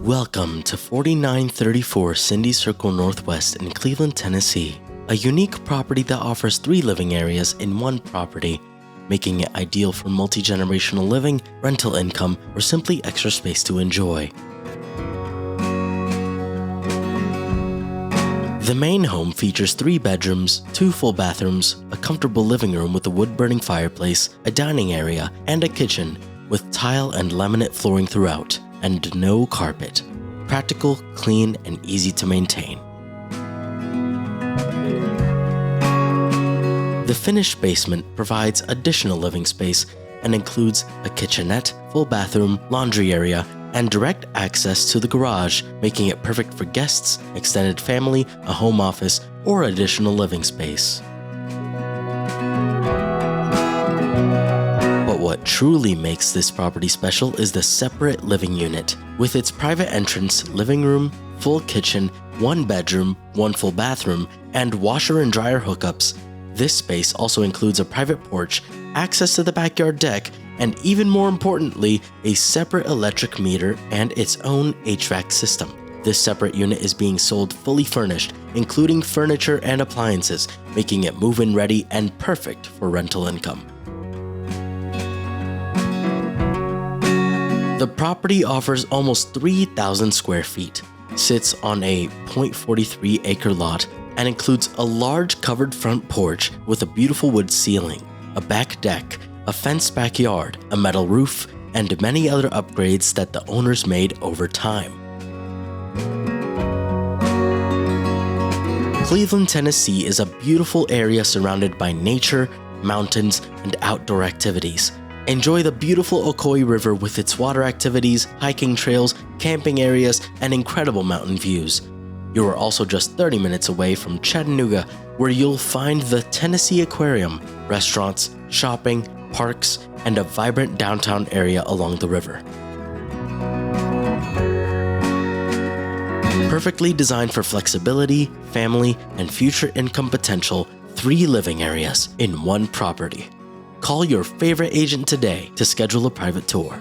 Welcome to 4934 Cindy Circle Northwest in Cleveland, Tennessee, a unique property that offers 3 living areas in one property, making it ideal for multi-generational living, rental income, or simply extra space to enjoy. The main home features 3 bedrooms, 2 full bathrooms, a comfortable living room with a wood-burning fireplace, a dining area, and a kitchen with tile and laminate flooring throughout, and no carpet. Practical, clean, and easy to maintain. The finished basement provides additional living space and includes a kitchenette, full bathroom, laundry area, and direct access to the garage, making it perfect for guests, extended family, a home office, or additional living space. But what truly makes this property special is the separate living unit. With its private entrance, living room, full kitchen, 1 bedroom, 1 full bathroom, and washer and dryer hookups, this space also includes a private porch, access to the backyard deck, and even more importantly, a separate electric meter and its own HVAC system. This separate unit is being sold fully furnished, including furniture and appliances, making it move-in ready and perfect for rental income. The property offers almost 3,000 square feet, sits on a 0.43 acre lot, and includes a large covered front porch with a beautiful wood ceiling, a back deck, a fenced backyard, a metal roof, and many other upgrades that the owners made over time. Cleveland, Tennessee is a beautiful area surrounded by nature, mountains, and outdoor activities. Enjoy the beautiful Ocoee River with its water activities, hiking trails, camping areas, and incredible mountain views. You are also just 30 minutes away from Chattanooga, where you'll find the Tennessee Aquarium, restaurants, shopping, parks, and a vibrant downtown area along the river. Perfectly designed for flexibility, family, and future income potential, 3 living areas in one property. Call your favorite agent today to schedule a private tour.